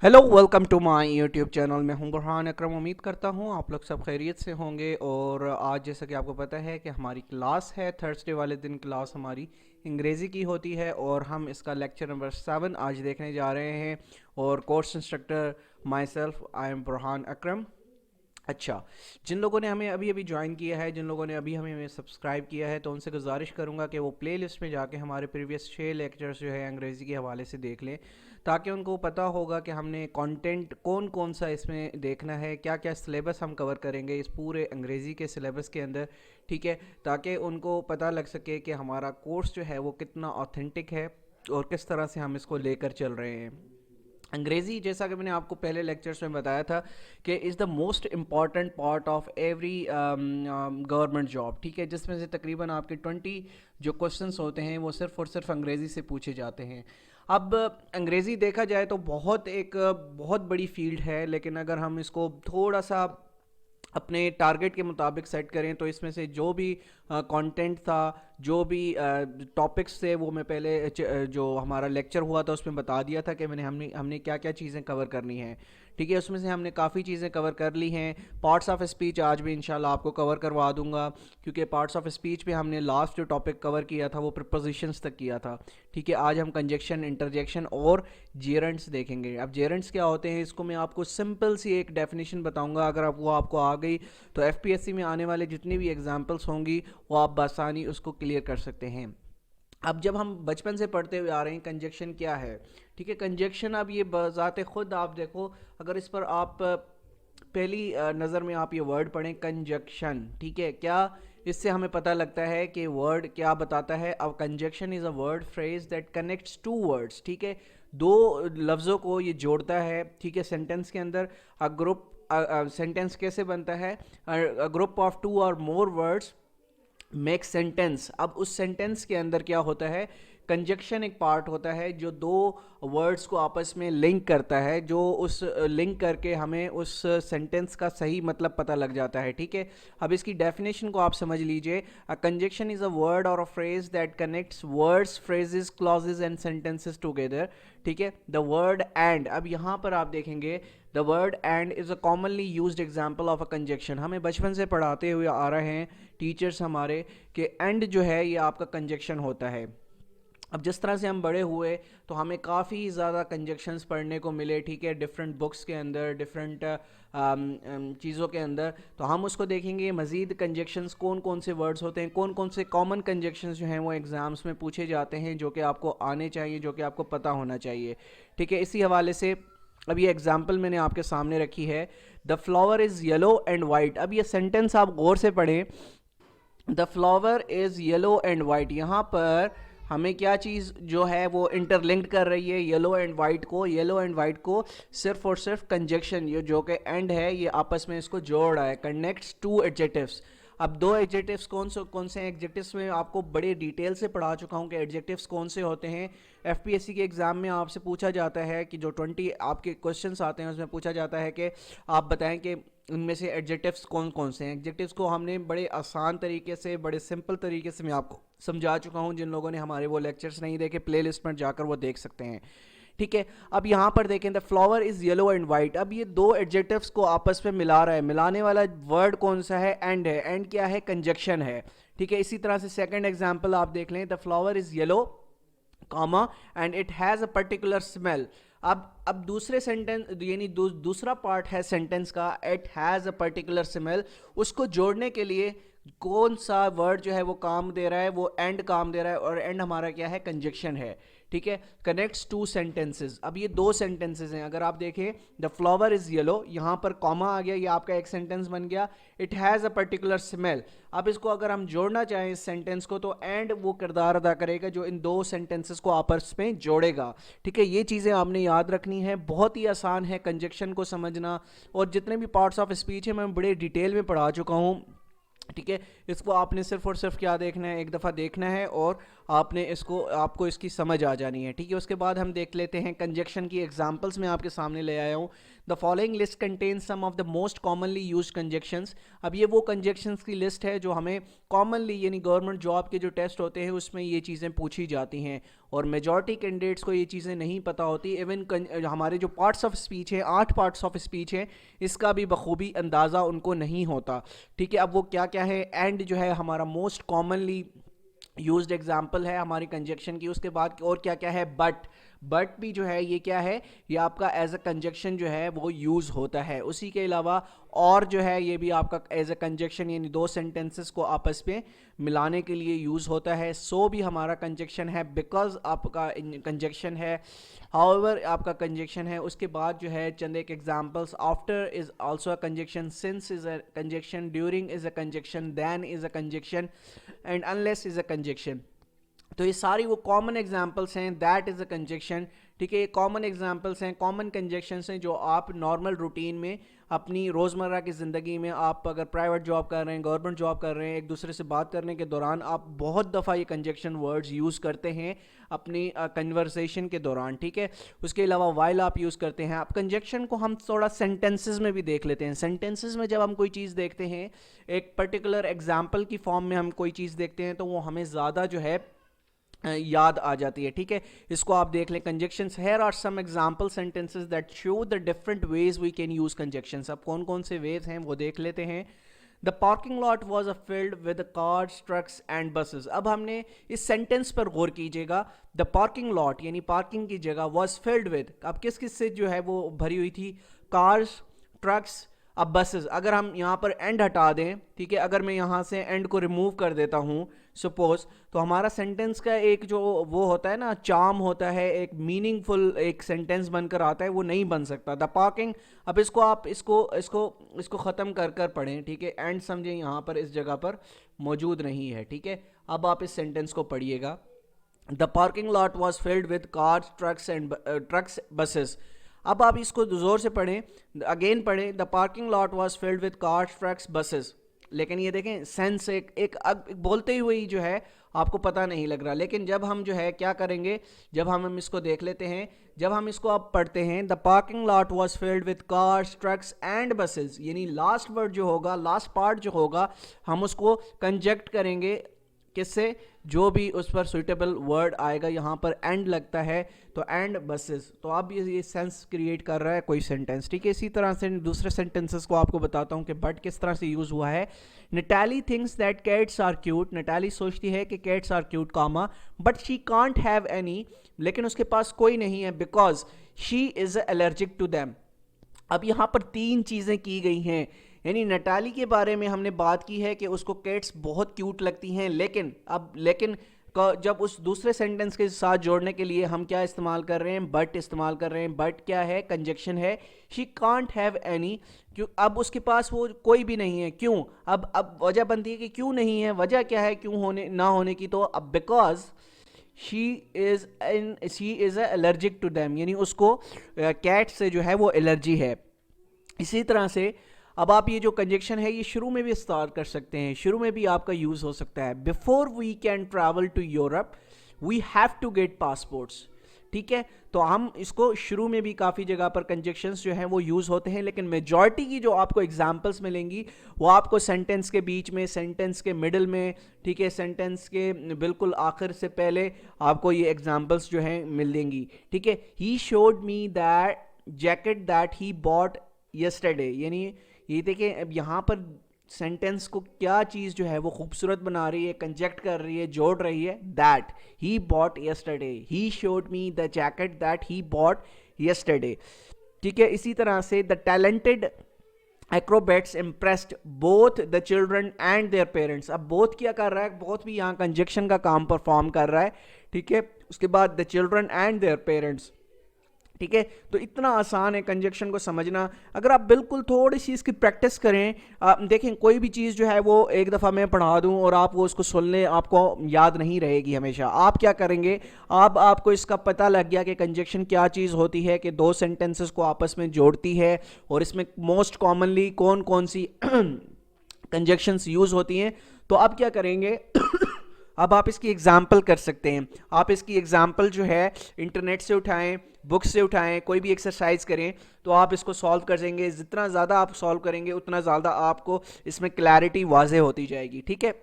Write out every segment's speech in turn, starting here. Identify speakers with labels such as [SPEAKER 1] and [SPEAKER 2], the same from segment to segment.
[SPEAKER 1] Hello welcome to my YouTube channel. मैं हूं बुरहान अकरम। उम्मीद करता हूं आप लोग सब खैरियत से होंगे। और आज जैसा कि आपको पता है कि हमारी क्लास है, थर्सडे वाले दिन क्लास हमारी अंग्रेज़ी की होती है और हम इसका लेक्चर नंबर 7 आज देखने जा रहे हैं। और course instructor myself I am Burhan Akram. अच्छा, जिन लोगों ने हमें अभी अभी ज्वाइन किया है, जिन लोगों ने अभी हमें सब्सक्राइब किया है, तो उनसे गुजारिश करूंगा कि वो प्लेलिस्ट में जाके हमारे प्रीवियस 6 लेक्चर्स जो है अंग्रेज़ी के हवाले से देख लें, ताकि उनको पता होगा कि हमने कंटेंट कौन कौन सा इसमें देखना है, क्या क्या सिलेबस हम कवर करेंगे इस पूरे अंग्रेज़ी के सिलेबस के अंदर। ठीक है, ताकि उनको पता लग सके कि हमारा कोर्स जो है वो कितना ऑथेंटिक है और किस तरह से हम इसको लेकर चल रहे हैं। अंग्रेज़ी, जैसा कि मैंने आपको पहले लेक्चर्स में बताया था, कि is the most important part of every government job. ठीक है, जिसमें से तकरीबन आपके 20 जो क्वेश्चंस होते हैं वो सिर्फ़ और सिर्फ अंग्रेज़ी से पूछे जाते हैं। अब अंग्रेज़ी देखा जाए तो बहुत बड़ी फील्ड है, लेकिन अगर हम इसको थोड़ा सा अपने टारगेट के मुताबिक सेट करें तो इसमें से जो भी कंटेंट था, जो भी टॉपिक्स थे, वो मैं पहले जो हमारा लेक्चर हुआ था उसमें बता दिया था कि हमने हमने क्या क्या चीज़ें कवर करनी है। ठीक है, उसमें से हमने काफ़ी चीज़ें कवर कर ली हैं। पार्ट्स ऑफ स्पीच आज भी इंशाल्लाह आपको कवर करवा दूंगा, क्योंकि पार्ट्स ऑफ स्पीच में हमने लास्ट जो टॉपिक कवर किया था वो प्रीपोजिशंस तक किया था। ठीक है, आज हम कंजक्शन, इंटरजेक्शन और जेरेंट्स देखेंगे। अब जेरेंट्स क्या होते हैं, इसको मैं आपको सिंपल सी एक डेफिनेशन बताऊंगा। अगर वो आपको आ गई तो एफपीएससी में आने वाले जितनी भी एग्जांपल्स होंगी वो आप बसानी उसको क्लियर कर सकते हैं। अब जब हम बचपन से पढ़ते हुए आ रहे हैं कंजक्शन क्या है। ठीक है, कंजक्शन, अब ये बजाते खुद आप देखो, अगर इस पर आप पहली नज़र में आप ये वर्ड पढ़ें कंजक्शन, ठीक है, क्या इससे हमें पता लगता है कि वर्ड क्या बताता है। अब conjunction is a word phrase that connects two words. ठीक है, दो लफ्ज़ों को ये जोड़ता है। ठीक है, सेंटेंस के अंदर अ ग्रुप सेंटेंस कैसे बनता है, अ ग्रुप ऑफ टू और मोर वर्ड्स मेक सेंटेंस। अब उस सेंटेंस के अंदर क्या होता है, कंजक्शन एक पार्ट होता है जो दो वर्ड्स को आपस में लिंक करता है, जो उस लिंक करके हमें उस सेंटेंस का सही मतलब पता लग जाता है। ठीक है, अब इसकी डेफिनेशन को आप समझ लीजिए। अ कंजक्शन इज अ वर्ड और a phrase that connects words, phrases, clauses and sentences together. ठीक है, द वर्ड एंड, अब यहाँ पर आप देखेंगे the word and is a commonly used example of a conjunction. हमें बचपन से पढ़ाते हुए आ रहे हैं टीचर्स हमारे कि एंड जो है ये आपका कंजक्शन होता है। अब जिस तरह से हम बड़े हुए तो हमें काफ़ी ज़्यादा कंजक्शंस पढ़ने को मिले। ठीक है, डिफरेंट बुक्स के अंदर, डिफरेंट चीज़ों के अंदर, तो हम उसको देखेंगे मज़ीद कंजक्शंस कौन कौन से वर्ड्स होते हैं, कौन कौन से कॉमन कंजक्शंस जो हैं वो एग्ज़ाम्स में पूछे जाते हैं, जो कि आपको आने चाहिए, जो कि आपको पता होना चाहिए। ठीक है, इसी हवाले से अब ये एग्जाम्पल मैंने आपके सामने रखी है, the flower is yellow and white. अब ये सेंटेंस आप गौर से पढ़ें, the flower is yellow and white. यहाँ पर हमें क्या चीज़ जो है वो इंटरलिंक्ड कर रही है येलो एंड वाइट को। येलो एंड वाइट को सिर्फ और सिर्फ कंजक्शन, ये जो कि एंड है, ये आपस में इसको जोड़ रहा है, कनेक्ट्स टू एडजेक्टिव्स। अब दो एडजेक्टिव्स कौन से एडजेक्टिव्स में आपको बड़े डिटेल से पढ़ा चुका हूँ कि एडजेक्टिव्स कौन से होते हैं। एफपीएससी के एग्ज़ाम में आपसे पूछा जाता है कि जो 20 आपके क्वेश्चंस आते हैं उसमें पूछा जाता है कि आप बताएं कि उनमें से एडजेक्टिव्स कौन कौन से हैं। एडजेक्टिव्स को हमने बड़े आसान तरीके से, बड़े सिंपल तरीके से मैं आपको समझा चुका हूं। जिन लोगों ने हमारे वो लेक्चर्स नहीं देखे, प्लेलिस्ट में जाकर वो देख सकते हैं। ठीक है, अब यहाँ पर देखें, the flower is yellow and white. अब ये दो एडजेक्टिव्स को आपस में मिला रहा है। मिलाने वाला वर्ड कौन सा है, एंड है। एंड क्या है, कंजक्शन है। ठीक है, इसी तरह से सेकंड एग्जांपल आप देख लें, the flower is yellow comma and it has a particular smell. अब दूसरे सेंटेंस यानी दूसरा पार्ट है सेंटेंस का, it has a particular smell. उसको जोड़ने के लिए कौन सा वर्ड जो है वो काम दे रहा है, वो एंड काम दे रहा है, और एंड हमारा क्या है, कंजक्शन है। ठीक है, कनेक्ट्स टू सेंटेंसेस। अब ये दो सेंटेंसेस हैं। अगर आप देखें, द फ्लावर इज़ येलो, यहाँ पर कॉमा आ गया, ये आपका एक सेंटेंस बन गया। It has a particular smell. अब इसको अगर हम जोड़ना चाहें इस सेंटेंस को, तो एंड वो किरदार अदा करेगा जो इन दो सेंटेंसेस को आपस में जोड़ेगा। ठीक है, ये चीज़ें आपने याद रखनी है। बहुत ही आसान है कंजक्शन को समझना, और जितने भी पार्ट्स ऑफ स्पीच है मैं बड़े डिटेल में पढ़ा चुका हूँ। ठीक है, इसको आपने सिर्फ और सिर्फ क्या देखना है, एक दफ़ा देखना है और आपने इसको आपको इसकी समझ आ जानी है, ठीक है। उसके बाद हम देख लेते हैं कंजक्शन की एग्जांपल्स मैं आपके सामने ले आया हूँ। The following list contains some of the most commonly use conjunctions. अब ये वो कंजक्शंस की लिस्ट है जो हमें कॉमनली यानी गवर्नमेंट जॉब के जो टेस्ट होते हैं उसमें ये चीज़ें पूछी जाती हैं, और मेजॉरिटी कैंडिडेट्स को ये चीज़ें नहीं पता होती। इवन हमारे जो पार्ट्स ऑफ स्पीच हैं, 8 पार्ट्स ऑफ स्पीच हैं, इसका भी बखूबी अंदाज़ा उनको नहीं होता, ठीक है। अब वो क्या क्या है, एंड जो है हमारा मोस्ट कॉमनली यूज्ड एग्जाम्पल है हमारी कंजक्शन की। उसके बाद और क्या क्या है, बट भी जो है ये क्या है, ये आपका एज अ कंजक्शन जो है वो यूज़ होता है। उसी के अलावा और जो है ये भी आपका एज अ कंजक्शन यानी दो सेंटेंसेस को आपस में मिलाने के लिए यूज़ होता है। सो भी हमारा कंजक्शन है, बिकॉज आपका कंजक्शन है, हाउएवर आपका कंजक्शन है। उसके बाद जो है चंद एक examples, after is also a conjunction, since is a conjunction, during is a conjunction, then is a conjunction, and unless is a conjunction. तो ये सारी वो कॉमन एग्जांपल्स हैं, दैट इज़ अ कंजक्शन, ठीक है। ये कॉमन एग्जांपल्स हैं, common conjunctions हैं जो आप नॉर्मल रूटीन में अपनी रोज़मर्रा की ज़िंदगी में, आप अगर प्राइवेट जॉब कर रहे हैं, गवर्नमेंट जॉब कर रहे हैं, एक दूसरे से बात करने के दौरान आप बहुत दफ़ा ये कंजक्शन वर्ड्स यूज़ करते हैं अपनी कन्वर्सेशन के दौरान, ठीक है। उसके अलावा वाइल आप यूज़ करते हैं। अब कंजक्शन को हम थोड़ा सेंटेंसेस में भी देख लेते हैं। सेंटेंसेस में जब हम कोई चीज़ देखते हैं, एक पर्टिकुलर एग्जाम्पल की फॉर्म में हम कोई चीज़ देखते हैं, तो वो हमें ज़्यादा जो है याद आ जाती है, ठीक है। इसको आप देख लें, conjunctions. Here are some example sentences that show the different ways we can use conjunctions. अब कौन कौन से वेज हैं वो देख लेते हैं। The parking lot was a field with cars, trucks and buses. अब हमने इस सेंटेंस पर गौर कीजिएगा। द पार्किंग लॉट यानी पार्किंग की जगह, वॉज फील्ड विद, अब किस किस से जो है वो भरी हुई थी, कार्स, ट्रक्स, अब बसेस। अगर हम यहाँ पर एंड हटा दें, ठीक है, अगर मैं यहाँ से एंड को रिमूव कर देता हूँ सपोज, तो हमारा सेंटेंस का एक जो वो होता है ना, चार्म होता है, एक मीनिंगफुल एक सेंटेंस बनकर आता है, वो नहीं बन सकता। द पार्किंग, अब इसको आप इसको इसको इसको ख़त्म कर कर पढ़ें, ठीक है। एंड समझें यहाँ पर इस जगह पर मौजूद नहीं है, ठीक है। अब आप इस सेंटेंस को पढ़िएगा। The parking lot was filled with cars, trucks and trucks, buses. अब आप इसको जोर से पढ़ें, अगेन पढ़ें। The parking lot was filled with cars, trucks, buses. लेकिन ये देखें सेंस एक बोलते हुए ही जो है आपको पता नहीं लग रहा। लेकिन जब हम जो है क्या करेंगे, जब हम इसको देख लेते हैं, जब हम इसको अब पढ़ते हैं, the parking lot was filled with cars, trucks and buses, यानी लास्ट वर्ड जो होगा, लास्ट पार्ट जो होगा, हम उसको कंजक्ट करेंगे किससे, जो भी उस पर सुइटेबल वर्ड आएगा। यहाँ पर एंड लगता है तो एंड बसेस। तो अब ये सेंस क्रिएट कर रहा है कोई सेंटेंस, ठीक है। इसी तरह से दूसरे सेंटेंसेस को आपको बताता हूँ कि बट किस तरह से यूज़ हुआ है। Natalie thinks that cats are cute, Natalie सोचती है कि cats are cute, comma, but she can't have any, लेकिन उसके पास कोई नहीं है, because she is allergic to them. अब यहाँ पर 3 चीज़ें की गई हैं, यानी नटाली के बारे में हमने बात की है कि उसको कैट्स बहुत क्यूट लगती हैं, लेकिन जब उस दूसरे सेंटेंस के साथ जोड़ने के लिए हम क्या इस्तेमाल कर रहे हैं, बट इस्तेमाल कर रहे हैं। बट क्या है, कंजक्शन है। शी कांट हैव एनी, क्यों, अब उसके पास वो कोई भी नहीं है, क्यों, अब वजह बनती है कि क्यों नहीं है, वजह क्या है क्यों होने ना होने की, तो अब because she is allergic to them, यानी उसको कैट से जो है वो एलर्जी है। इसी तरह से अब आप ये जो कंजक्शन है ये शुरू में भी इस्तेमाल कर सकते हैं, शुरू में भी आपका यूज़ हो सकता है। Before we can travel to Europe we have to get passports, ठीक है। तो हम इसको शुरू में भी काफ़ी जगह पर कंजक्शंस जो हैं वो यूज़ होते हैं, लेकिन मेजॉरिटी की जो आपको एग्जांपल्स मिलेंगी वो आपको सेंटेंस के बीच में, सेंटेंस के मिडल में, ठीक है, सेंटेंस के बिल्कुल आखिर से पहले आपको ये एग्जांपल्स जो हैं मिलेंगी, ठीक है। He showed me that jacket that he bought yesterday, यानी ये देखिए अब यहाँ पर सेंटेंस को क्या चीज़ जो है वो खूबसूरत बना रही है, कंजक्ट कर रही है, जोड़ रही है। That he bought yesterday, he showed me the jacket that he bought yesterday, ठीक है। इसी तरह से the talented acrobats impressed both the children and their parents. अब बोथ क्या कर रहा है, बोथ भी यहाँ कंजक्शन का काम परफॉर्म कर रहा है, ठीक है। उसके बाद the children and their parents, ठीक है। तो इतना आसान है कंजक्शन को समझना, अगर आप बिल्कुल थोड़ी सी इसकी प्रैक्टिस करें। देखें कोई भी चीज़ जो है वो एक दफ़ा मैं पढ़ा दूं और आप वो उसको सुन लें, आपको याद नहीं रहेगी हमेशा। आप क्या करेंगे, आपको इसका पता लग गया कि कंजक्शन क्या चीज़ होती है, कि दो सेंटेंसेस को आपस में जोड़ती है, और इसमें मोस्ट कॉमनली कौन कौन सी कंजक्शंस यूज़ होती हैं। तो आप क्या करेंगे अब आप इसकी एग्जाम्पल कर सकते हैं। आप इसकी एग्जाम्पल जो है इंटरनेट से उठाएं, बुक से उठाएं, कोई भी एक्सरसाइज करें तो आप इसको सॉल्व कर देंगे। जितना ज़्यादा आप सॉल्व करेंगे उतना ज़्यादा आपको इसमें क्लैरिटी वाज़े होती जाएगी, ठीक है।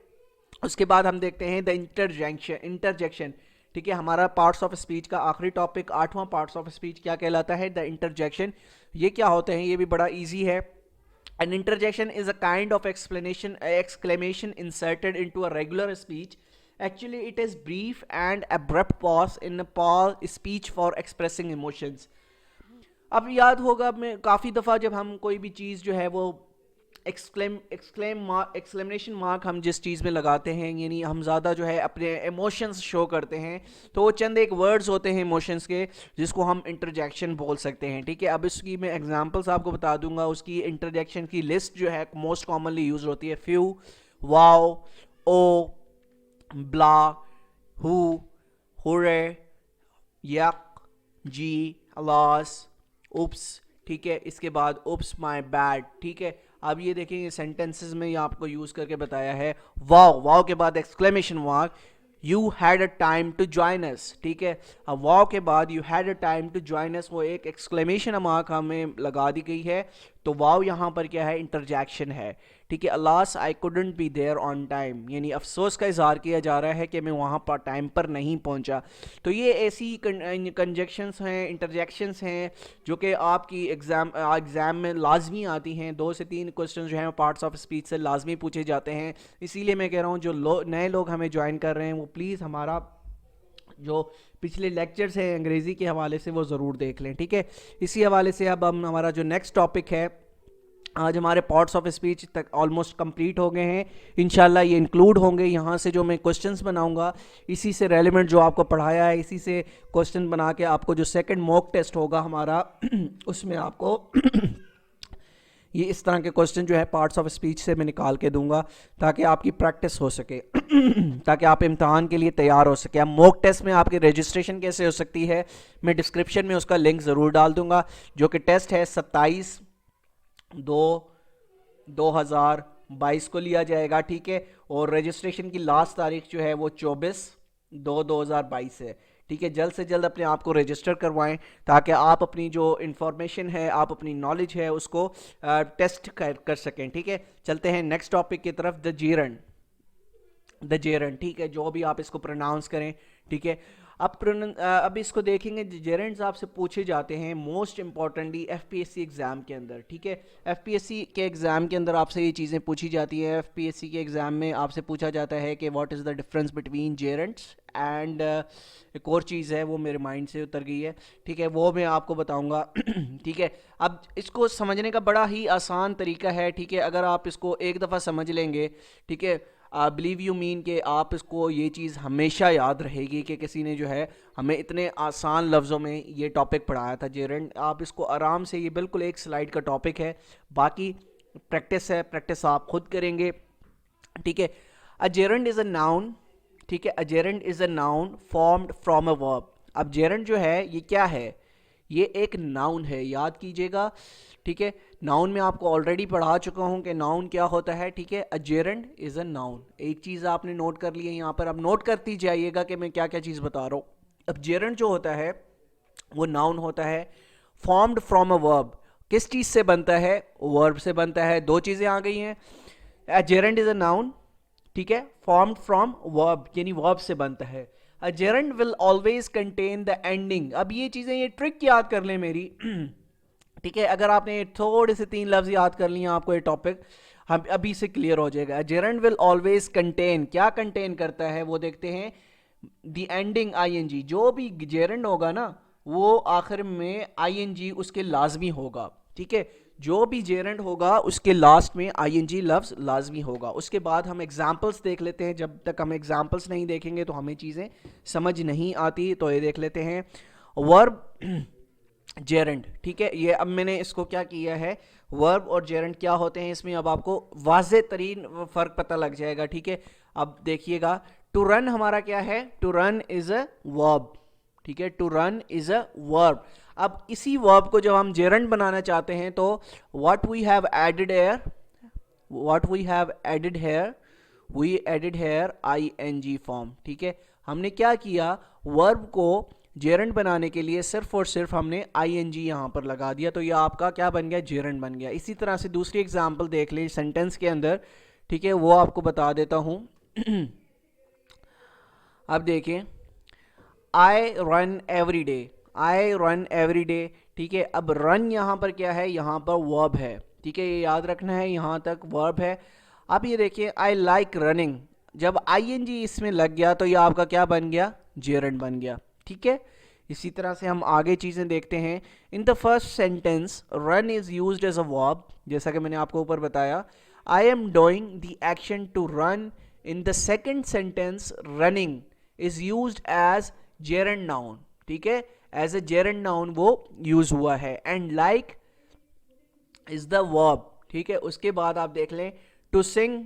[SPEAKER 1] उसके बाद हम देखते हैं द इंटरजेक्शन। ठीक है, हमारा पार्ट्स ऑफ स्पीच का आखिरी टॉपिक, 8वां पार्ट्स ऑफ स्पीच क्या कहलाता है? The interjection. ये क्या होते हैं? ये भी बड़ा इजी है। An interjection is a kind of exclamation inserted into a regular speech. Actually, it is brief and abrupt pause in a speech for expressing emotions. अब याद होगा, मैं काफ़ी दफ़ा जब हम कोई भी चीज़ जो है वो एक्सक्लेमेशन मार्क हम जिस चीज़ में लगाते हैं, यानी हम ज़्यादा जो है अपने इमोशंस शो करते हैं, तो वो चंद एक वर्ड्स होते हैं इमोशंस के जिसको हम इंटरजेक्शन बोल सकते हैं, ठीक है। अब इसकी मैं एग्जांपल्स आपको बता दूंगा। उसकी इंटरजेक्शन की लिस्ट जो है मोस्ट कॉमनली यूज होती है phew, wow, oh, blah, huh, hooray, yuck, gee, alas, उप्स, ठीक है। इसके बाद उप्स माय बैड, ठीक है। अब ये देखेंगे सेंटेंसेस में ये आपको यूज करके बताया है। वाओ, वाओ के बाद exclamation mark, you had a time to join us, ठीक है। अब वाओ के बाद you had a time to join us, वो एक एक्सक्लेमेशन मार्क हमें लगा दी गई है, तो वाओ यहाँ पर क्या है? इंटरजेक्शन है, ठीक है। Alas I couldn't be there on time, यानी अफसोस का इजहार किया जा रहा है कि मैं वहाँ पर टाइम पर नहीं पहुँचा। तो ये ऐसी कंजक्शंस हैं, इंटरजेक्शंस हैं जो कि आपकी एग्ज़ाम में लाजमी आती हैं। 2 से 3 क्वेश्चन जो हैं पार्ट्स ऑफ स्पीच से लाजमी पूछे जाते हैं। इसीलिए मैं कह रहा हूँ जो नए लोग हमें ज्वाइन कर रहे हैं वो प्लीज़ हमारा जो पिछले लेक्चर्स हैं अंग्रेज़ी के हवाले से वो ज़रूर देख लें, ठीक है। इसी हवाले से अब हम हमारा जो नेक्स्ट टॉपिक है, आज हमारे पार्ट्स ऑफ स्पीच तक ऑलमोस्ट कंप्लीट हो गए हैं। इंशाल्लाह ये इंक्लूड होंगे। यहाँ से जो मैं क्वेश्चंस बनाऊंगा इसी से रेलिवेंट जो आपको पढ़ाया है इसी से क्वेश्चन बना के आपको जो सेकंड मॉक टेस्ट होगा हमारा उसमें आपको ये इस तरह के क्वेश्चन जो है पार्ट्स ऑफ स्पीच से मैं निकाल के दूंगा ताकि आपकी प्रैक्टिस हो सके ताकि आप इम्तहान के लिए तैयार हो सके। अब मॉक टेस्ट में आपकी रजिस्ट्रेशन कैसे हो सकती है, मैं डिस्क्रिप्शन में उसका लिंक ज़रूर डाल दूंगा। जो कि टेस्ट है 27/2/2022 को लिया जाएगा, ठीक है। और रजिस्ट्रेशन की लास्ट तारीख जो है वो 24/2/2022 है, ठीक है। जल्द से जल्द अपने आप को रजिस्टर करवाएं ताकि आप अपनी जो इंफॉर्मेशन है, आप अपनी नॉलेज है उसको टेस्ट कर सकें, ठीक है। चलते हैं नेक्स्ट टॉपिक की तरफ, द जेरन, ठीक है। जो भी आप इसको प्रोनाउंस करें, ठीक है। अब इसको देखेंगे, जेरेंट्स आपसे पूछे जाते हैं मोस्ट इंपॉर्टेंटली एफपीएससी एग्ज़ाम के अंदर, ठीक है। एफपीएससी के एग्ज़ाम के अंदर आपसे ये चीज़ें पूछी जाती हैं। एफपीएससी के एग्ज़ाम में आपसे पूछा जाता है कि what is the difference between gerunds and एक और चीज़ है वो मेरे माइंड से उतर गई है, ठीक है, वो मैं आपको बताऊंगा ठीक है। अब इसको समझने का बड़ा ही आसान तरीका है, ठीक है। अगर आप इसको एक दफ़ा समझ लेंगे, ठीक है, बिलीव यू मीन कि आप इसको ये चीज़ हमेशा याद रहेगी कि किसी ने जो है हमें इतने आसान लफ्ज़ों में ये टॉपिक पढ़ाया था जेरेंट। आप इसको आराम से, ये बिल्कुल एक स्लाइड का टॉपिक है, बाकी प्रैक्टिस है, प्रैक्टिस आप खुद करेंगे, ठीक है। A gerund is a noun, ठीक है। A gerund is a noun formed from a verb. अब जेरेंट जो है ये क्या है? ये एक नाउन है, याद कीजिएगा, ठीक है। नाउन में आपको ऑलरेडी पढ़ा चुका हूं कि नाउन क्या होता है, ठीक है। A gerund is a noun, एक चीज़ आपने नोट कर ली है यहाँ पर, अब नोट करती जाइएगा कि मैं क्या क्या चीज़ बता रहा हूँ। अब जेरेंट जो होता है वो नाउन होता है फॉर्म्ड फ्रॉम अ वर्ब। किस चीज़ से बनता है? वर्ब से बनता है। 2 चीज़ें आ गई हैं। A gerund is a noun, ठीक है, फॉर्म्ड फ्रॉम वर्ब, यानी वर्ब से बनता है। A gerund will always contain the ending. अब ये चीज़ें, ये ट्रिक याद कर लें मेरी ठीक है। अगर आपने थोड़े से 3 लफ्ज़ याद कर लिए आपको ये टॉपिक हम अभी से क्लियर हो जाएगा। जेरेंट विल ऑलवेज कंटेन, क्या कंटेन करता है वो देखते हैं, द एंडिंग आईएनजी। जो भी जेरेंट होगा ना वो आखिर में आईएनजी उसके लाजमी होगा, ठीक है। जो भी जेरेंट होगा उसके लास्ट में आईएनजी लफ्ज़ लाजमी होगा। उसके बाद हम एग्जाम्पल्स देख लेते हैं। जब तक हम एग्जाम्पल्स नहीं देखेंगे तो हमें चीज़ें समझ नहीं आती, तो ये देख लेते हैं। वर्ब जेरेंट, ठीक है। ये अब मैंने इसको क्या किया है, वर्ब और जेरेंट क्या होते हैं इसमें अब आपको वाज़े तरीन फ़र्क पता लग जाएगा, ठीक है। अब देखिएगा, टू रन हमारा क्या है? To run is a verb, ठीक है। To run is a verb. अब इसी वर्ब को जब हम जेरेंट बनाना चाहते हैं तो what we have added here we added here ing form. ठीक है, हमने क्या किया, वर्ब को जेरंड बनाने के लिए सिर्फ और सिर्फ हमने ing यहाँ पर लगा दिया, तो ये आपका क्या बन गया, जेरंड बन गया। इसी तरह से दूसरी एग्जांपल देख ले सेंटेंस के अंदर, ठीक है, वो आपको बता देता हूँ। अब देखें, I run every day, I run every day. ठीक है, अब रन यहाँ पर क्या है, यहाँ पर वर्ब है। ठीक है, ये याद रखना है, यहाँ तक वर्ब है। अब ये देखिए, आई लाइक रनिंग, जब ing इसमें लग गया तो ये आपका क्या बन गया, जेरंड बन गया। ठीक है, इसी तरह से हम आगे चीज़ें देखते हैं। In the first sentence run is used as a verb, जैसा कि मैंने आपको ऊपर बताया। I am doing the action to run. In the second sentence running is used as gerund noun. ठीक है, एज ए जेरंड नाउन वो use हुआ है। And like is the verb. ठीक है, उसके बाद आप देख लें, टू सिंग,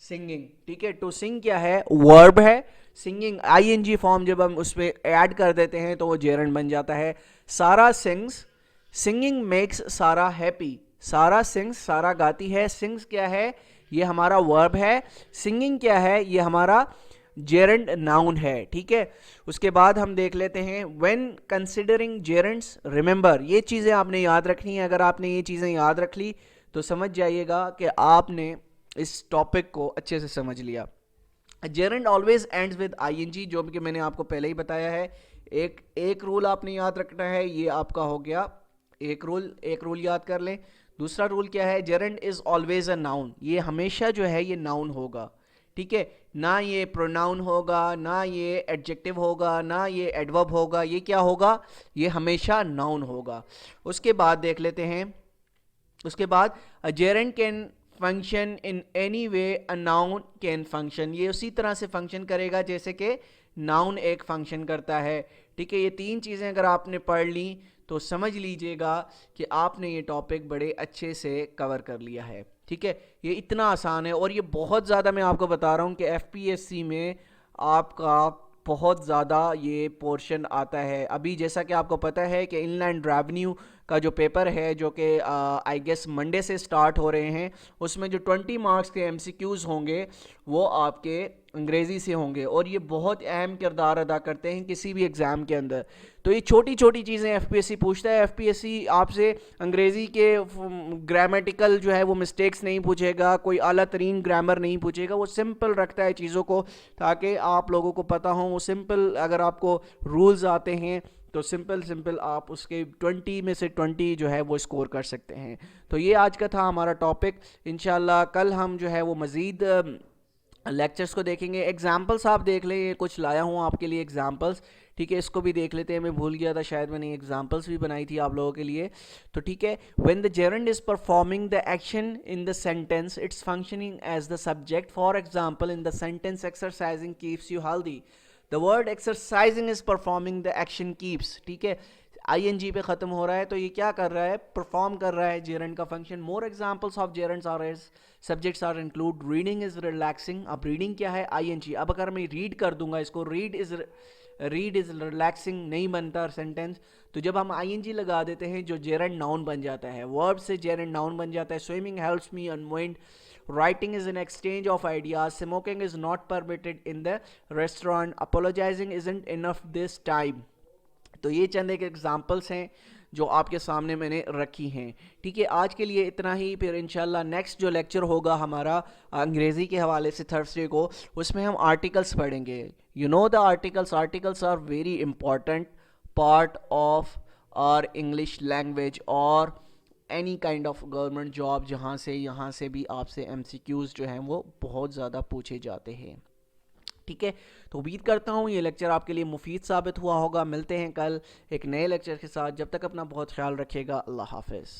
[SPEAKER 1] सिंगिंग। ठीक है, टू सिंग क्या है, वर्ब है। सिंगिंग ing फॉर्म जब हम उसमें ऐड कर देते हैं तो वो जेरंड बन जाता है। सारा सिंग्स, सिंगिंग मेक्स सारा हैप्पी। सारा सिंग्स, सारा गाती है। सिंग्स क्या है, ये हमारा वर्ब है। सिंगिंग क्या है, ये हमारा जेरंड नाउन है। ठीक है, उसके बाद हम देख लेते हैं, व्हेन कंसिडरिंग जेरंड्स रिमेंबर, ये चीज़ें आपने याद रखनी है। अगर आपने ये चीज़ें याद रख ली तो समझ जाइएगा कि आपने इस टॉपिक को अच्छे से समझ लिया। Gerund always ends with ing, जो कि मैंने आपको पहले ही बताया है। एक रूल आपने याद रखना है, ये आपका हो गया एक रूल याद कर लें। दूसरा रूल क्या है, gerund is always a noun, ये हमेशा जो है ये नाउन होगा। ठीक है, ना ये प्रोनाउन होगा, ना ये एडजेक्टिव होगा, ना ये एडवर्ब होगा, ये क्या होगा, ये हमेशा नाउन होगा। उसके बाद देख लेते हैं, उसके बाद a gerund can function in any way a noun can function, ये उसी तरह से फंक्शन करेगा जैसे कि नाउन एक फंक्शन करता है। ठीक है, ये तीन चीज़ें अगर आपने पढ़ ली तो समझ लीजिएगा कि आपने ये टॉपिक बड़े अच्छे से कवर कर लिया है। ठीक है, ये इतना आसान है और ये बहुत ज़्यादा, मैं आपको बता रहा हूँ कि FPSC में आपका बहुत ज़्यादा ये पोर्शन आता है। अभी जैसा कि आपको पता है कि इनलैंड रेवेन्यू का जो पेपर है, जो कि आई गेस मंडे से स्टार्ट हो रहे हैं, उसमें जो 20 मार्क्स के MCQs होंगे वो आपके अंग्रेज़ी से होंगे और ये बहुत अहम किरदार अदा करते हैं किसी भी एग्ज़ाम के अंदर। तो ये छोटी छोटी चीज़ें FPSC पूछता है। FPSC आपसे अंग्रेज़ी के ग्रामेटिकल जो है वो मिस्टेक्स नहीं पूछेगा, कोई आला तरीन ग्रामर नहीं पूछेगा, वो सिंपल रखता है चीज़ों को ताकि आप लोगों को पता हो। वो सिंपल, अगर आपको रूल्स आते हैं तो सिंपल आप उसके 20 में से 20 जो है वो स्कोर कर सकते हैं। तो ये आज का था हमारा टॉपिक। इंशाल्लाह कल हम जो है वो मज़ीद लेक्चर्स को देखेंगे। एग्जाम्पल्स आप देख लें, ये कुछ लाया हूँ आपके लिए एग्जाम्पल्स। ठीक है, इसको भी देख लेते हैं, मैं भूल गया था, शायद मैंने एग्जाम्पल्स भी बनाई थी आप लोगों के लिए। तो ठीक है, when the gerund is performing the action in the sentence it's functioning as the subject. For example, in the sentence exercising keeps you healthy, the word exercising is performing the action keeps. ठीक है, ing पे ख़त्म हो रहा है तो ये क्या कर रहा है, परफॉर्म कर रहा है जेरंड का function. More examples of gerunds are as subjects are include reading is relaxing. अब रीडिंग क्या है, ing। अब अगर मैं रीड कर दूंगा इसको, रीड इज रिलैक्सिंग नहीं बनता सेंटेंस, तो जब हम ing लगा देते हैं जो जेरंड नाउन बन जाता है, वर्ब से जेरंड नाउन बन जाता है। Swimming helps me unwind, writing is an exchange of ideas, smoking is not permitted in the restaurant, apologizing isn't enough this time। तो ये चंद एक एग्जाम्पल्स हैं जो आपके सामने मैंने रखी हैं। ठीक है, आज के लिए इतना ही। फिर इंशाल्लाह नेक्स्ट जो लेक्चर होगा हमारा अंग्रेज़ी के हवाले से थर्सडे को, उसमें हम आर्टिकल्स पढ़ेंगे। You know the articles are very important part of our English language और any kind of government job, जहाँ से यहाँ से भी आपसे MCQs जो हैं वो बहुत ज़्यादा पूछे जाते हैं। ठीक है, तो उम्मीद करता हूँ ये लेक्चर आपके लिए मुफीद साबित हुआ होगा। मिलते हैं कल एक नए लेक्चर के साथ, जब तक अपना बहुत ख्याल रखिएगा। अल्लाह हाफ़िज़।